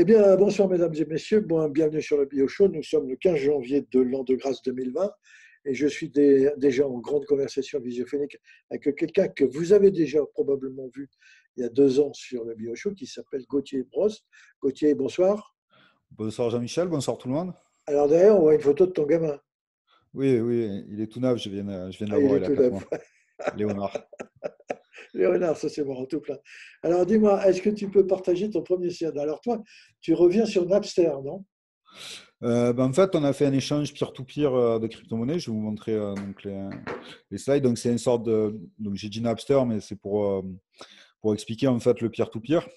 Eh bien, bonsoir mesdames et messieurs, bienvenue sur le Bio Show. Nous sommes le 15 janvier de l'an de grâce 2020 et je suis déjà en grande conversation visiophonique avec quelqu'un que vous avez déjà probablement vu il y a 2 ans sur le Bio Show qui s'appelle Gauthier Brosse. Gauthier, bonsoir. Bonsoir Jean-Michel, bonsoir tout le monde. Alors derrière, on voit une photo de ton gamin. Oui, oui, il est tout neuf, je viens de Ah, il l'avoir, est il a tout 4 neuf. mois. Léonard. Léonard, ça c'est marrant tout plein. Alors dis-moi, est-ce que tu peux partager ton premier CAD? Alors toi, tu reviens sur Napster, non? En fait, on a fait un échange peer-to-peer de crypto-monnaies. Je vais vous montrer donc les slides. Donc, c'est une sorte de. Donc, j'ai dit Napster, mais c'est pour expliquer en fait le peer-to-peer.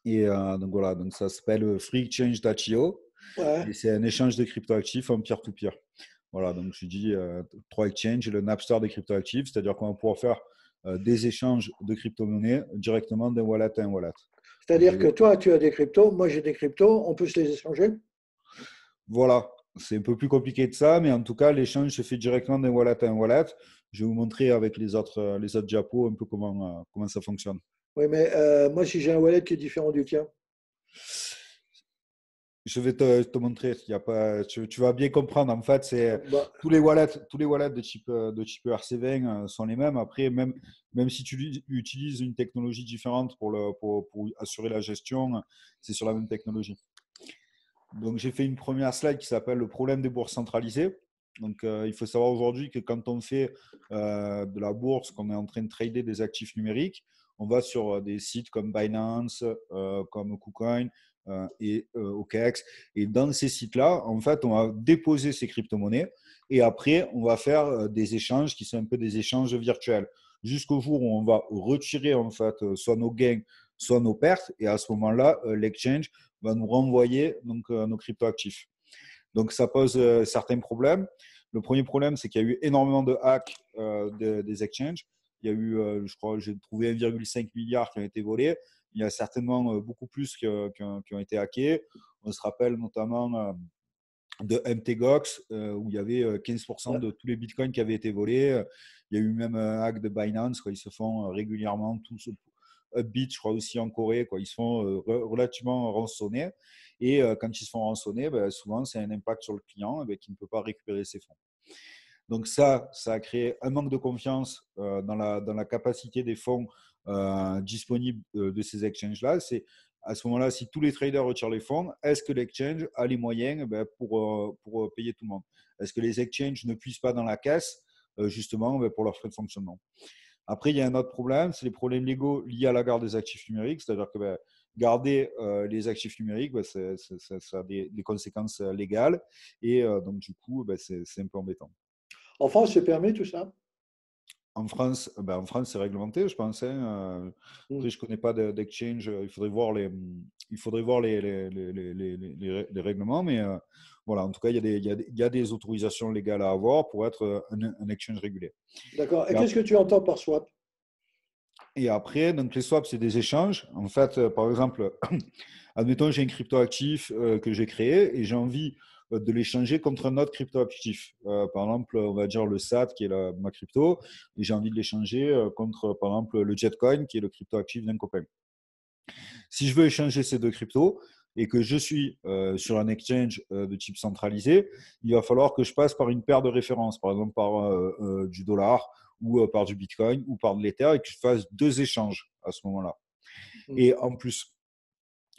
Et donc, voilà, donc ça s'appelle FreeExchange.io. Ouais. Et c'est un échange de crypto-actifs en peer-to-peer. Voilà, donc je dis trois exchanges et le Napster des crypto-actifs, c'est-à-dire qu'on va pouvoir faire des échanges de crypto-monnaies directement d'un wallet à un wallet. Donc, C'est-à-dire que toi, tu as des cryptos, moi j'ai des cryptos, on peut se les échanger? voilà, c'est un peu plus compliqué que ça, mais en tout cas, l'échange se fait directement d'un wallet à un wallet. Je vais vous montrer avec les autres diapos un peu comment ça fonctionne. Oui, mais moi, si j'ai un wallet qui est différent du tien, Je vais te montrer. Il y a pas, tu vas bien comprendre. En fait, c'est bah, tous les wallets de type RC20 sont les mêmes. Après, même si tu utilises une technologie différente pour assurer la gestion, c'est sur la même technologie. Donc, j'ai fait une première slide qui s'appelle le problème des bourses centralisées. Donc, il faut savoir aujourd'hui que quand on fait de la bourse, qu'on est en train de trader des actifs numériques, on va sur des sites comme Binance, comme KuCoin et OKEx. Et dans ces sites-là, en fait, on va déposer ces crypto-monnaies et après, on va faire des échanges qui sont un peu des échanges virtuels jusqu'au jour où on va retirer en fait soit nos gains, soit nos pertes. Et à ce moment-là, l'exchange va nous renvoyer donc, nos cryptoactifs. Donc, ça pose certains problèmes. Le premier problème, c'est qu'il y a eu énormément de hacks des exchanges. Il y a eu, je crois, j'ai trouvé 1,5 milliard qui ont été volés. Il y a certainement beaucoup plus qui ont été hackés. On se rappelle notamment de MTGOX, où il y avait 15% ouais. de tous les bitcoins qui avaient été volés. Il y a eu même un hack de Binance, quoi. Ils se font régulièrement tous. Upbeat, je crois aussi en Corée, quoi. Ils se font relativement rançonner. Et quand ils se font rançonner, ben, souvent, c'est un impact sur le client qui ne peut pas récupérer ses fonds. Donc ça a créé un manque de confiance dans la capacité des fonds disponibles de ces exchanges-là. C'est à ce moment-là, si tous les traders retirent les fonds, est-ce que l'exchange a les moyens pour payer tout le monde? Est-ce que les exchanges ne puissent pas dans la caisse justement pour leurs frais de fonctionnement? Après, il y a un autre problème, c'est les problèmes légaux liés à la garde des actifs numériques, c'est-à-dire que garder les actifs numériques, ça a des conséquences légales et donc du coup, c'est un peu embêtant. En France, c'est permis tout ça? En France, c'est réglementé, je pense, hein. Hmm. Après, je ne connais pas d'exchange. Il faudrait voir les règlements. Mais voilà, en tout cas, il y a des autorisations légales à avoir pour être un exchange régulé. D'accord. Et Et, qu'est-ce ap- que tu entends par swap? et après, donc les swaps, c'est des échanges. En fait, par exemple, admettons, j'ai un crypto-actif que j'ai créé et j'ai envie de l'échanger contre un autre crypto-actif. Par exemple, on va dire le SAT qui est ma crypto, et j'ai envie de l'échanger contre, par exemple, le Jetcoin qui est le crypto-actif d'un copain. Si je veux échanger ces deux cryptos et que je suis sur un exchange de type centralisé, il va falloir que je passe par une paire de références, par exemple par du dollar ou par du Bitcoin ou par de l'Ether et que je fasse deux échanges à ce moment-là. Hmm. Et en plus,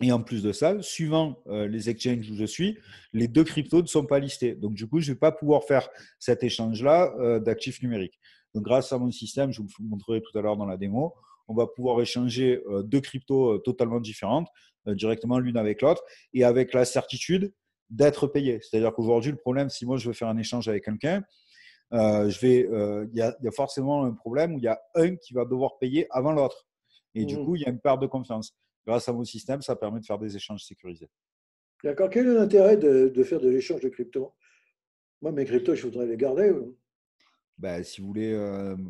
et en plus de ça, suivant les exchanges où je suis, les deux cryptos ne sont pas listés. Donc, du coup, je ne vais pas pouvoir faire cet échange-là d'actifs numériques. Donc, grâce à mon système, je vous montrerai tout à l'heure dans la démo, on va pouvoir échanger deux cryptos totalement différentes, directement l'une avec l'autre, et avec la certitude d'être payé. C'est-à-dire qu'aujourd'hui, le problème, si moi je veux faire un échange avec quelqu'un, il y a forcément un problème où il y a un qui va devoir payer avant l'autre. Et du Mhm. coup, il y a une perte de confiance. Grâce à mon système, ça permet de faire des échanges sécurisés. D'accord. Quel est l'intérêt de faire de l'échange de cryptos? Moi, mes cryptos, je voudrais les garder. Si vous voulez,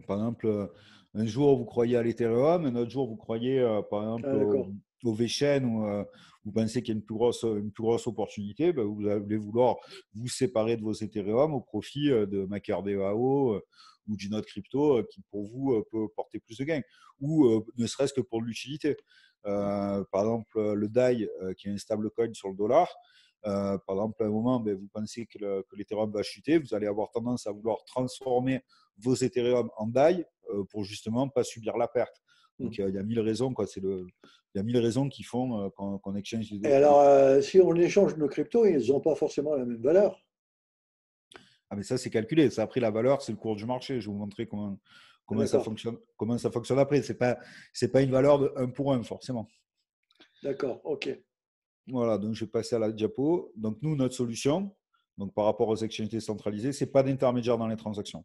par exemple, un jour vous croyez à l'Ethereum, un autre jour vous croyez, par exemple, Ah, au, d'accord. au VeChain, ou vous pensez qu'il y a une plus grosse opportunité, vous allez vouloir vous séparer de vos Ethereum au profit de MakerDAO ou d'une autre crypto qui pour vous peut porter plus de gains, ou ne serait-ce que pour l'utilité. Par exemple, le DAI, qui est un stablecoin sur le dollar, par exemple, à un moment, ben, vous pensez que l'Ethereum va chuter, vous allez avoir tendance à vouloir transformer vos Ethereum en DAI pour justement pas subir la perte. Donc, il y a 1000 raisons, quoi. Il y a 1000 raisons qui font qu'on exchange Et alors, si on échange nos cryptos, ils n'ont pas forcément la même valeur. Ah, mais ça, c'est calculé. Ça a pris la valeur, c'est le cours du marché. Je vais vous montrer comment ça D'accord, fonctionne, après. C'est pas une valeur de 1 pour 1, forcément. d'accord, ok. Voilà, donc je vais passer à la diapo. Donc, nous, notre solution, donc par rapport aux exchanges décentralisés, c'est pas d'intermédiaire dans les transactions.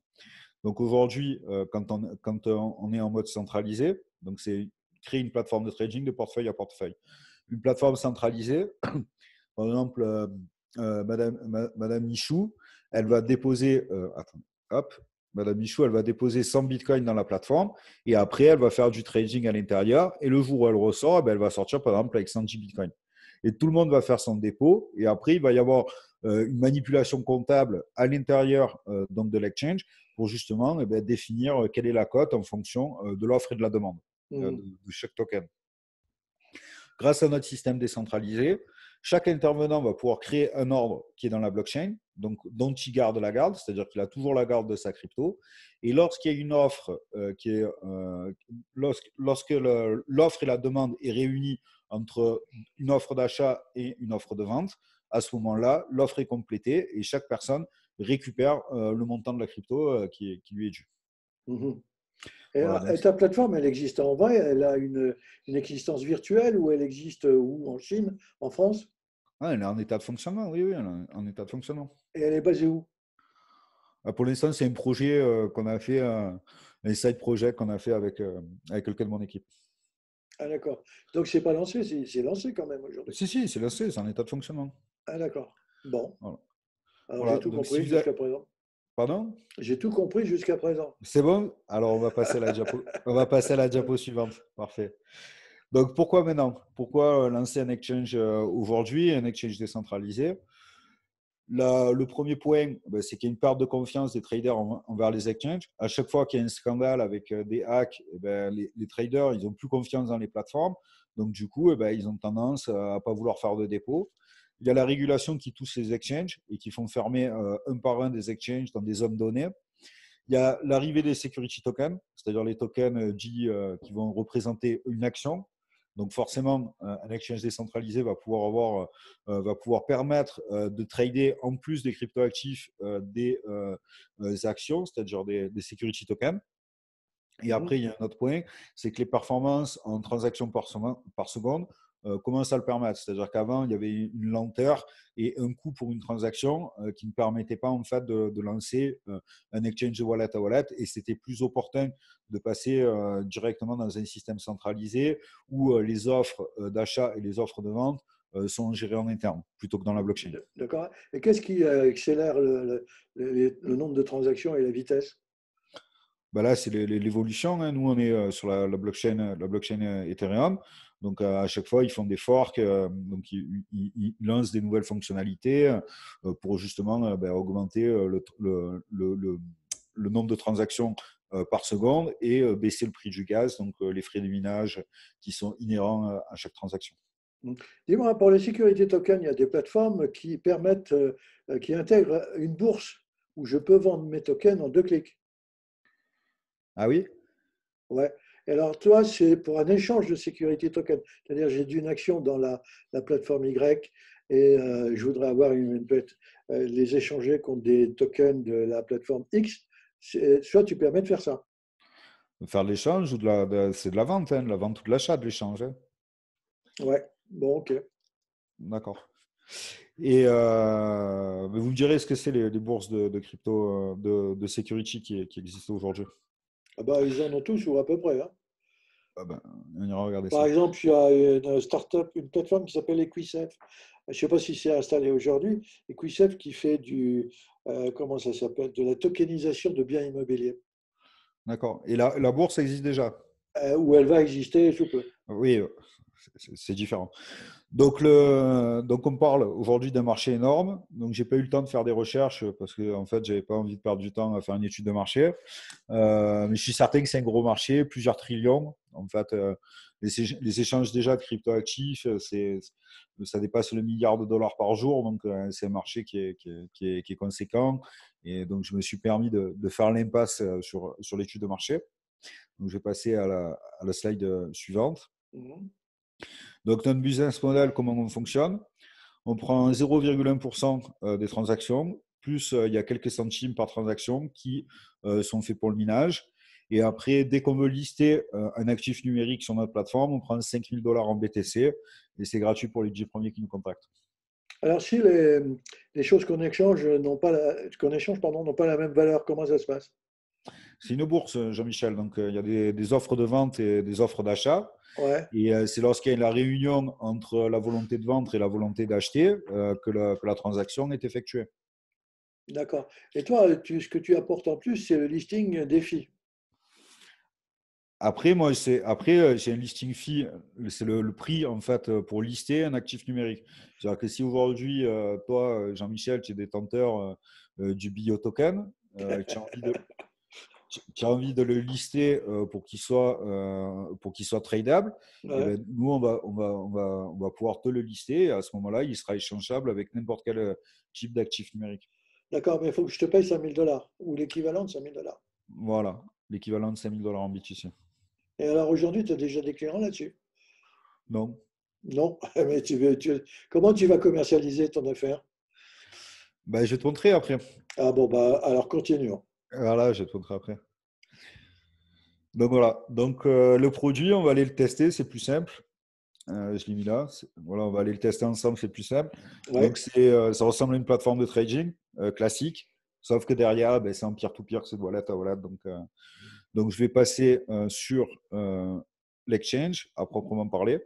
Donc aujourd'hui, quand on est en mode centralisé, donc c'est créer une plateforme de trading de portefeuille à portefeuille. Une plateforme centralisée, par exemple, Madame Michou, elle va déposer, attendez, hop, Madame Michou, elle va déposer 100 bitcoins dans la plateforme et après, elle va faire du trading à l'intérieur. Et le jour où elle ressort, elle va sortir, par exemple, avec 110 bitcoins. Et tout le monde va faire son dépôt. Et après, il va y avoir une manipulation comptable à l'intérieur donc de l'exchange pour justement définir quelle est la cote en fonction de l'offre et de la demande Mhm. de chaque token. Grâce à notre système décentralisé, chaque intervenant va pouvoir créer un ordre qui est dans la blockchain, donc dont il garde la garde, c'est-à-dire qu'il a toujours la garde de sa crypto. Et lorsqu'il y a une offre lorsque l'offre et la demande est réunie entre une offre d'achat et une offre de vente, à ce moment-là, l'offre est complétée et chaque personne récupère le montant de la crypto qui lui est dû. Mhm. Voilà, donc Et ta plateforme, elle existe en vrai? Elle a une existence virtuelle ou elle existe où? En Chine? En France? elle est en état de fonctionnement, oui, elle est en état de fonctionnement. Et elle est basée où? Pour l'instant, c'est un projet qu'on a fait, un side project qu'on a fait avec quelqu'un de mon équipe. Ah, d'accord. Donc, c'est pas lancé, c'est lancé quand même aujourd'hui. Si, c'est lancé, c'est en état de fonctionnement. Ah, d'accord. Bon. Voilà. Alors, j'ai Voilà. tout Donc, si compris vous avez... jusqu'à présent. Pardon? J'ai tout compris jusqu'à présent. C'est bon? Alors, on va passer à la diapo. On va passer à la diapo suivante. Parfait. Donc, pourquoi maintenant? Pourquoi lancer un exchange aujourd'hui, un exchange décentralisé? Le premier point, c'est qu'il y a une perte de confiance des traders envers les exchanges. À chaque fois qu'il y a un scandale avec des hacks, les traders, ils n'ont plus confiance dans les plateformes. Donc, du coup, ils ont tendance à ne pas vouloir faire de dépôt. Il y a la régulation qui touche les exchanges et qui font fermer un par un des exchanges dans des zones données. Il y a l'arrivée des security tokens, c'est-à-dire les tokens qui vont représenter une action. Donc forcément, un exchange décentralisé va pouvoir permettre de trader en plus des cryptoactifs des actions, c'est-à-dire des security tokens. Et Mhm. après, il y a un autre point, c'est que les performances en transactions par seconde commencent à le permettre. C'est-à-dire qu'avant, il y avait une lenteur et un coût pour une transaction qui ne permettait pas en fait de lancer un exchange de wallet à wallet. Et c'était plus opportun de passer directement dans un système centralisé où les offres d'achat et les offres de vente sont gérées en interne plutôt que dans la blockchain. D'accord. Et qu'est-ce qui accélère le nombre de transactions et la vitesse? Là, c'est l'évolution, hein. Nous, on est sur la blockchain Ethereum. Donc, à chaque fois, ils font des forks. Donc, ils lancent des nouvelles fonctionnalités pour justement augmenter le nombre de transactions par seconde et baisser le prix du gaz, donc les frais de minage qui sont inhérents à chaque transaction. Mhm. Dis-moi, pour les sécurités tokens, il y a des plateformes qui permettent, qui intègrent une bourse où je peux vendre mes tokens en 2 clics. Ah oui? Ouais. Et alors, toi, c'est pour un échange de sécurité token. C'est-à-dire, j'ai une action dans la plateforme Y et je voudrais avoir les échanger contre des tokens de la plateforme X. Soit tu permets de faire ça. Faire de l'échange ou c'est de la vente, hein, de la vente ou de l'achat de l'échange, hein. Ouais. Bon, ok. D'accord. Et vous me direz ce que c'est les bourses de crypto, de security qui existent aujourd'hui. Ah bah, ils en ont tous ou à peu près, hein. Ah ben, on ira regarder Par ça. exemple, il y a une startup, une plateforme qui s'appelle Equisafe. Je ne sais pas si c'est installé aujourd'hui. Equisafe qui fait comment ça s'appelle, de la tokenisation de biens immobiliers, D'accord. Et la bourse existe déjà. où elle va exister sous peu. Oui, c'est différent. Donc, on parle aujourd'hui d'un marché énorme. Donc, j'ai pas eu le temps de faire des recherches parce que, en fait, j'avais pas envie de perdre du temps à faire une étude de marché. Mais je suis certain que c'est un gros marché, plusieurs trillions. En fait, les échanges déjà de cryptoactifs, ça dépasse le milliard de dollars par jour. Donc, c'est un marché qui est conséquent. Et donc, je me suis permis de faire l'impasse sur l'étude de marché. Donc, je vais passer à la slide suivante. Mhm. Donc, notre business model, comment on fonctionne? On prend 0,1% des transactions, plus il y a quelques centimes par transaction qui sont faits pour le minage. Et après, dès qu'on veut lister un actif numérique sur notre plateforme, on prend 5 000 $ en BTC et c'est gratuit pour les 10 premiers qui nous contactent. Alors, si les choses qu'on échange qu'on échange, pardon, n'ont pas la même valeur, comment ça se passe? C'est une bourse, Jean-Michel. Donc, il y a des offres de vente et des offres d'achat. Ouais, Et c'est lorsqu'il y a la réunion entre la volonté de vendre et la volonté d'acheter que la transaction est effectuée. d'accord. Et toi, ce que tu apportes en plus, c'est le listing défi. Après, j'ai un listing fee, c'est le prix en fait pour lister un actif numérique. C'est-à-dire que si aujourd'hui, toi, Jean-Michel, tu es détenteur du Biotoken, tu as envie tu as envie de le lister pour qu'il soit tradable, et Ouais, ben, nous, on va pouvoir te le lister. Et à ce moment-là, il sera échangeable avec n'importe quel type d'actif numérique. d'accord, mais il faut que je te paye 5 000 $ ou l'équivalent de 5 000 $. Voilà, l'équivalent de 5 000 $ en BTC. Et alors aujourd'hui, tu as déjà des clients là-dessus? Non. Non, mais comment tu vas commercialiser ton affaire? Ben, je vais te montrer après. Ah bon, bah alors continuons. Voilà, je vais te montrer après. Donc voilà, donc le produit, on va aller le tester, c'est plus simple. Je l'ai mis là. Voilà, on va aller le tester ensemble, c'est plus simple. Ouais. Donc ça ressemble à une plateforme de trading classique, sauf que derrière, ben, c'est en peer-to-peer, c'est de wallet à wallet. Donc je vais passer sur l'exchange à proprement parler.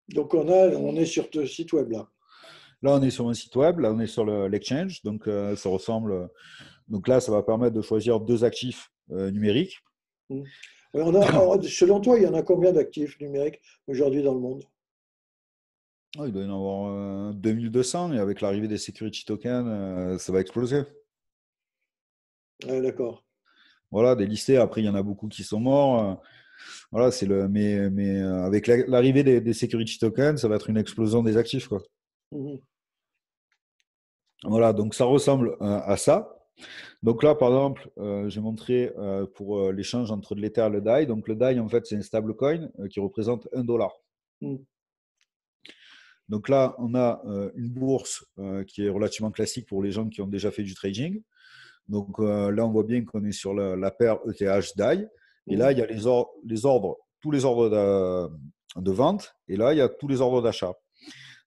Donc on est sur ce site web là. Là, on est sur un site web, là, on est sur l'exchange. Donc ça ressemble. Donc là, ça va permettre de choisir deux actifs numériques. Hmm. Ouais, selon toi, il y en a combien d'actifs numériques aujourd'hui dans le monde? Oh, il doit y en avoir 2200 et avec l'arrivée des security tokens, ça va exploser. Ouais, d'accord. Voilà, des listés. Après, il y en a beaucoup qui sont morts. Voilà, mais avec l'arrivée des security tokens, ça va être une explosion des actifs, quoi. Mhm. Voilà, donc ça ressemble à ça. Donc là, par exemple, j'ai montré pour l'échange entre l'Ether et le DAI. Donc le DAI, en fait, c'est un stablecoin qui représente 1 $. Mhm. Donc là, on a une bourse qui est relativement classique pour les gens qui ont déjà fait du trading. Donc là, on voit bien qu'on est sur la paire ETH-DAI. Et là, Mhm. il y a les ordres, tous les ordres de vente. Et là, il y a tous les ordres d'achat.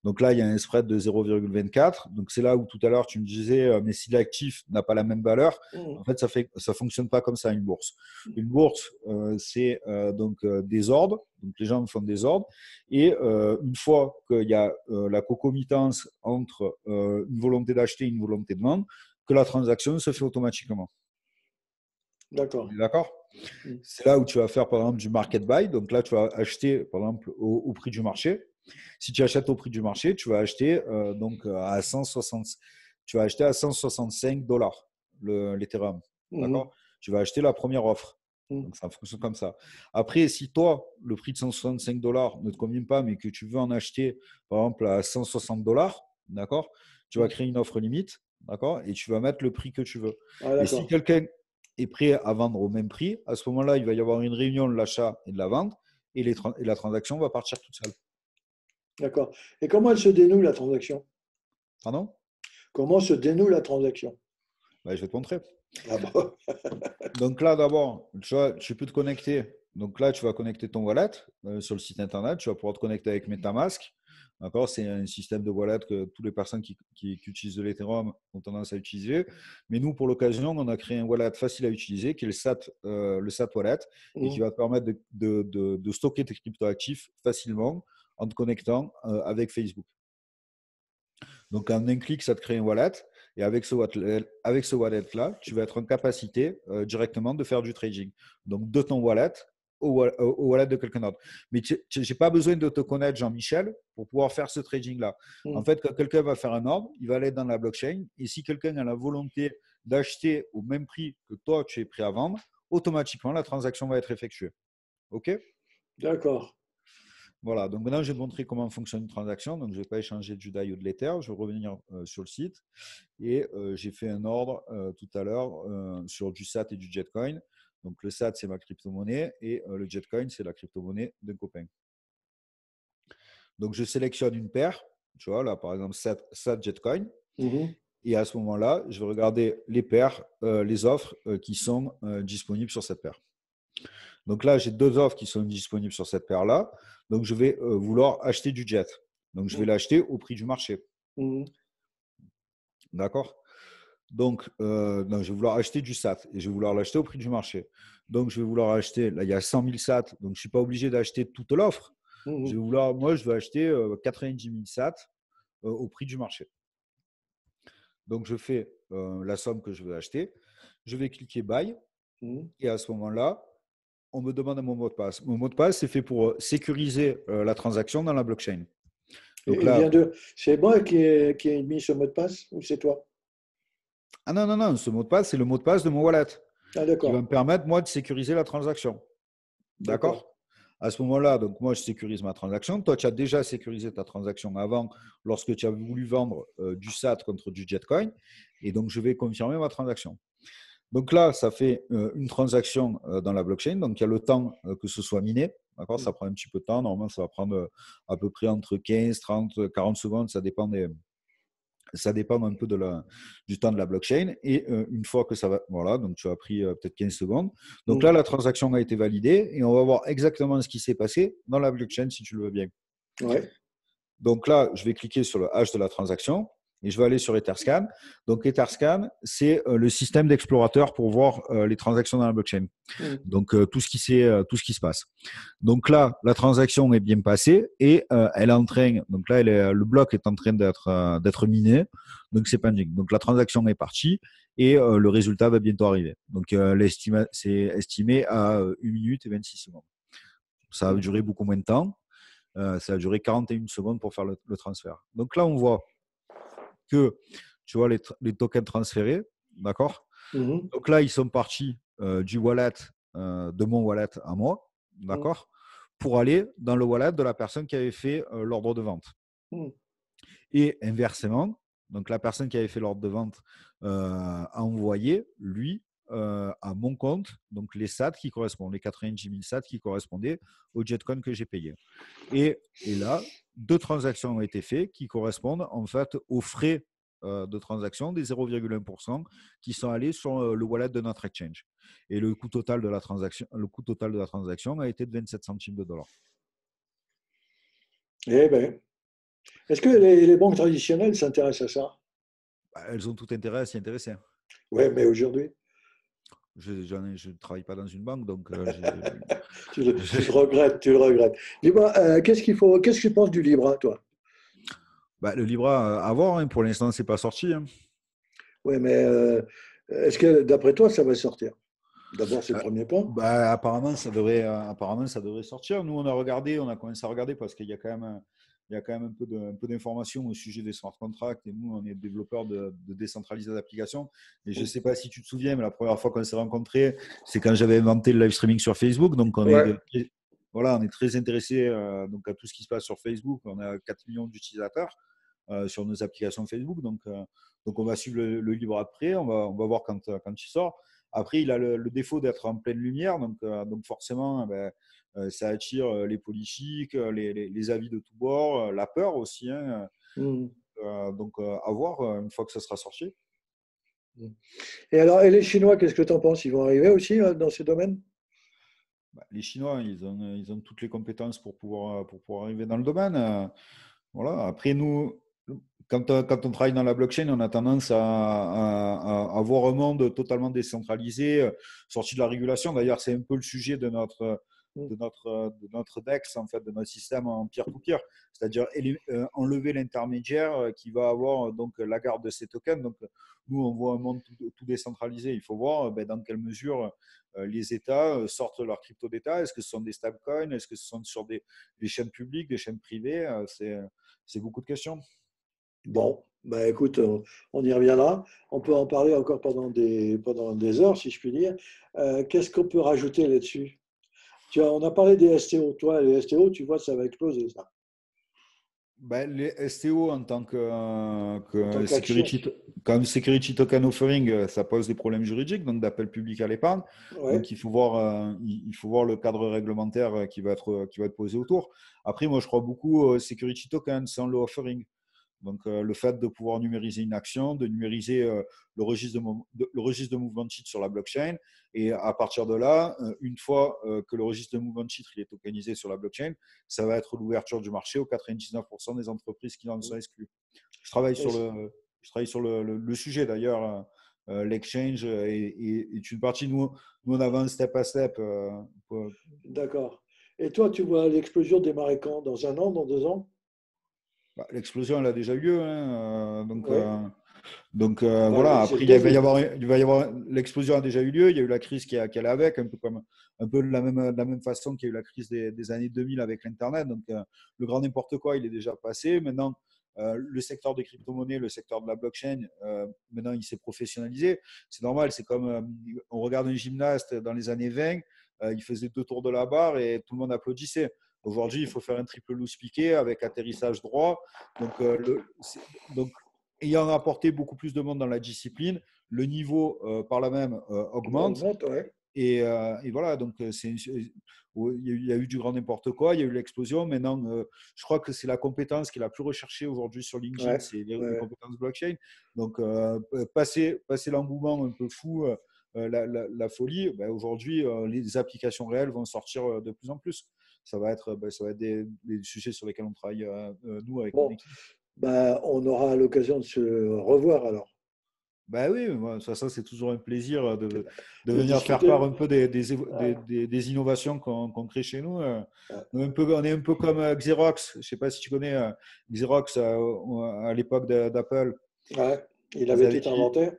Donc là, il y a un spread de 0,24. Donc c'est là où tout à l'heure, tu me disais, mais si l'actif n'a pas la même valeur, Mhm. en fait, ça fonctionne pas comme ça, une bourse. Une bourse, c'est donc des ordres. Donc les gens font des ordres. Et une fois qu'il y a la concomitance entre une volonté d'acheter et une volonté de vendre, que la transaction se fait automatiquement. On D'accord. est d'accord? Mhm. C'est là où tu vas faire par exemple du market buy. Donc là, tu vas acheter par exemple au prix du marché. Si tu achètes au prix du marché, tu vas acheter donc à 160, tu vas acheter à 165 dollars l'Ethereum. Mhm. D'accord? Tu vas acheter la première offre. Mhm. Donc ça fonctionne comme ça. Après, si toi, le prix de 165 dollars ne te convient pas, mais que tu veux en acheter par exemple à 160 dollars, d'accord? Tu vas Mhm. créer une offre limite, d'accord? Et tu vas mettre le prix que tu veux. Ah, Et si d'accord. quelqu'un est prêt à vendre au même prix, à ce moment-là, il va y avoir une réunion de l'achat et de la vente et la transaction va partir toute seule. D'accord. Et comment elle se dénoue la transaction? Pardon? Comment se dénoue la transaction? Ben, je vais te montrer. Ah bon. Donc là, d'abord, tu peux te connecter. Donc là, tu vas connecter ton wallet sur le site internet. Tu vas pouvoir te connecter avec MetaMask. D'accord? C'est un système de wallet que toutes les personnes qui utilisent de l'Ethereum ont tendance à utiliser. Mais nous, pour l'occasion, on a créé un wallet facile à utiliser qui est le SAT Wallet et qui Mhm. va te permettre de stocker tes cryptoactifs facilement en te connectant avec Facebook. Donc, en un clic, ça te crée un wallet. Et avec ce wallet-là, tu vas être en capacité directement de faire du trading. Donc, de ton wallet, au wallet de quelqu'un d'autre. Mais je n'ai pas besoin de te connaître, Jean-Michel, pour pouvoir faire ce trading-là. En fait, quand quelqu'un va faire un ordre, il va aller dans la blockchain. Et si quelqu'un a la volonté d'acheter au même prix que toi, tu es prêt à vendre, automatiquement, la transaction va être effectuée. OK? D'accord. Voilà, donc maintenant je vais te montrer comment fonctionne une transaction. Donc je ne vais pas échanger du DAI ou de l'Ether. Je vais revenir sur le site. Et j'ai fait un ordre tout à l'heure sur du SAT et du Jetcoin. Donc le SAT, c'est ma crypto-monnaie et le Jetcoin, c'est la crypto-monnaie d'un copain. Donc je sélectionne une paire. Tu vois, là par exemple SAT Jetcoin. Et à ce moment-là, je vais regarder les paires, les offres qui sont disponibles sur cette paire. Donc là, j'ai deux offres qui sont disponibles sur cette paire-là. Donc, je vais vouloir acheter du jet. Donc, je vais l'acheter au prix du marché. D'accord? Donc, non, je vais vouloir acheter du SAT et je vais vouloir l'acheter au prix du marché. Donc, je vais vouloir acheter, là, il y a 100 000 SAT. Donc, je ne suis pas obligé d'acheter toute l'offre. Je vais vouloir, moi, je veux acheter 90 000 SAT au prix du marché. Donc, je fais la somme que je veux acheter. Je vais cliquer Buy. Et à ce moment-là, on me demande mon mot de passe. Mon mot de passe, c'est fait pour sécuriser la transaction dans la blockchain. Donc là, c'est moi qui ai mis ce mot de passe ou c'est toi? Ah non, non, non, ce mot de passe, c'est le mot de passe de mon wallet qui va me permettre, moi, de sécuriser la transaction. D'accord? À ce moment-là, donc moi, je sécurise ma transaction. Toi, tu as déjà sécurisé ta transaction avant lorsque tu as voulu vendre du SAT contre du Jetcoin. Et donc, je vais confirmer ma transaction. Donc là, ça fait une transaction dans la blockchain. Donc, il y a le temps que ce soit miné. D'accord? Ça prend un petit peu de temps. Normalement, ça va prendre à peu près entre 15, 30, 40 secondes. Ça dépend un peu du temps de la blockchain. Et une fois que ça va, voilà, donc tu as pris peut-être 15 secondes. Donc là, la transaction a été validée et on va voir exactement ce qui s'est passé dans la blockchain si tu le veux bien. Ouais. Donc là, je vais cliquer sur le hash de la transaction et je vais aller sur Etherscan. Donc Etherscan, c'est le système d'explorateur pour voir les transactions dans la blockchain. Donc tout ce qui se passe. Donc là, la transaction est bien passée et elle est en train. Donc là, le bloc est en train d'être miné. Donc c'est pending. Donc la transaction est partie et le résultat va bientôt arriver. Donc c'est estimé à 1 minute et 26 secondes. Ça va durer beaucoup moins de temps. Ça a duré 41 secondes pour faire le transfert. Donc là, on voit que, tu vois, les tokens transférés, d'accord? Donc là, ils sont partis du wallet, de mon wallet à moi, d'accord? Pour aller dans le wallet de la personne qui avait fait l'ordre de vente. Et inversement, donc la personne qui avait fait l'ordre de vente a envoyé, lui, à mon compte, donc les SAT qui correspondent, les 90 000 SAT qui correspondaient au Jetcoin que j'ai payé. Et là, 2 transactions ont été faites qui correspondent en fait aux frais de transaction des 0,1% qui sont allés sur le wallet de notre exchange. Et le coût total de la transaction a été de 27 centimes de dollars. Eh bien, est-ce que les banques traditionnelles s'intéressent à ça? Elles ont tout intérêt à s'y intéresser. Oui, mais aujourd'hui? Je ne travaille pas dans une banque, donc tu le regrettes. Dis-moi, qu'est-ce que tu penses du Libra, toi? Le Libra, à voir, hein, pour l'instant, c'est pas sorti. Hein. Oui, mais est-ce que d'après toi, ça va sortir? D'abord, c'est le premier point. Apparemment, ça devrait sortir. Nous, on a commencé à regarder parce qu'il y a quand même un peu d'informations au sujet des smart contracts. Et nous, on est développeurs de décentralisation d'applications. Et je ne sais pas si tu te souviens, mais la première fois qu'on s'est rencontrés, c'est quand j'avais inventé le live streaming sur Facebook. Donc, on est très intéressés donc à tout ce qui se passe sur Facebook. On a 4 millions d'utilisateurs sur nos applications Facebook. Donc on va suivre le Libra de près. On va voir quand il sort. Après, il a le défaut d'être en pleine lumière, donc forcément, ça attire les politiques, les avis de tous bords, la peur aussi. Hein, donc, à voir une fois que ça sera sorti. Et alors, et les Chinois, qu'est-ce que tu en penses? Ils vont arriver aussi dans ces domaines? Les Chinois, ils ont toutes les compétences pour pouvoir arriver dans le domaine. Voilà. Après, nous, quand on travaille dans la blockchain, on a tendance à avoir un monde totalement décentralisé, sorti de la régulation. D'ailleurs, c'est un peu le sujet de de notre DEX, en fait, de notre système en peer-to-peer, c'est-à-dire enlever l'intermédiaire qui va avoir donc la garde de ces tokens. Donc, nous, on voit un monde tout décentralisé. Il faut voir dans quelle mesure les États sortent leurs crypto d'État. Est-ce que ce sont des stablecoins? Est-ce que ce sont sur des chaînes publiques, des chaînes privées? C'est beaucoup de questions. Bon, bah écoute, on y reviendra. On peut en parler encore pendant des heures, si je puis dire. Qu'est-ce qu'on peut rajouter là-dessus? On a parlé des STO. Toi, les STO, tu vois, ça va exploser, ça, Ben, les STO en tant en tant que qu'action. comme security token offering, ça pose des problèmes juridiques, donc d'appel public à l'épargne. Ouais. Donc il faut voir le cadre réglementaire qui va être posé autour. Après, moi, je crois beaucoup au security token sans le offering. Donc, le fait de pouvoir numériser une action, de numériser le registre de mouvement de titre sur la blockchain. Et à partir de là, une fois que le registre de mouvement de titre il est tokenisé sur la blockchain, ça va être l'ouverture du marché aux 99% des entreprises qui en sont exclues. Je travaille sur Et- le sujet d'ailleurs. L'exchange est une partie. Nous, on avance step à step. D'accord. Et toi, tu vois l'explosion démarrer quand? Dans un an, dans 2 ans? Bah, l'explosion, elle a déjà eu lieu. Hein, Oui. Bah, voilà, c'est après le début. il va y avoir l'explosion a déjà eu lieu, il y a eu la crise qui allait avec, un peu de la même façon qu'il y a eu la crise des années 2000 avec l'Internet. Donc le grand n'importe quoi, il est déjà passé. Maintenant, le secteur des crypto-monnaies, le secteur de la blockchain, maintenant il s'est professionnalisé. C'est normal, c'est comme on regarde un gymnaste dans les années 20, il faisait 2 tours de la barre et tout le monde applaudissait. Aujourd'hui, il faut faire un triple loose piqué avec atterrissage droit. Donc, donc ayant apporté beaucoup plus de monde dans la discipline, le niveau par là même augmente. Augmente, ouais. Et voilà, donc il y a eu du grand n'importe quoi, il y a eu l'explosion. Maintenant, je crois que c'est la compétence qui est la plus recherchée aujourd'hui sur LinkedIn, Ouais, c'est les ouais. compétences blockchain. Donc, passer l'engouement un peu fou, la folie, ben, aujourd'hui, les applications réelles vont sortir de plus en plus. Ça va être des sujets sur lesquels on travaille, nous, avec mon Bon, équipe. bah, on aura l'occasion de se revoir alors, Ben oui, moi, ça c'est toujours un plaisir de de venir faire part discuter. un peu Ouais, des innovations qu'on crée chez nous. ouais, On est un peu comme Xerox. Je ne sais pas si tu connais Xerox à l'époque d'Apple. ouais. Il Ils avait avaient tout dit, inventé.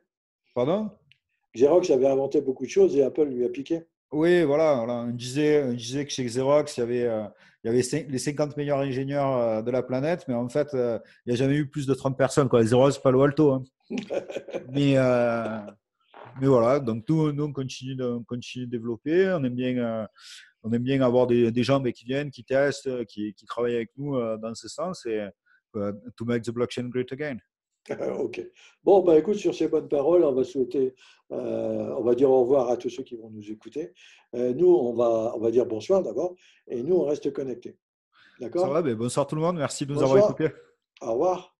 pardon? Xerox avait inventé beaucoup de choses et Apple lui a piqué. Oui, voilà, voilà. On disait que chez Xerox, il y avait les 50 meilleurs ingénieurs de la planète, mais en fait, il n'y a jamais eu plus de 30 personnes, quoi. Xerox, Palo Alto. Hein. Mais, euh, Mais voilà, donc nous on continue de développer. On aime bien avoir des gens qui viennent, qui testent, qui travaillent avec nous dans ce sens et to make the blockchain great again. Ok. Bon, bah écoute, sur ces bonnes paroles, on va souhaiter, on va dire au revoir à tous ceux qui vont nous écouter. Nous, on va dire bonsoir d'abord, et nous, on reste connectés. Ça va, D'accord? ben bonsoir tout le monde, merci de nous avoir Bonsoir. écoutés. Au revoir.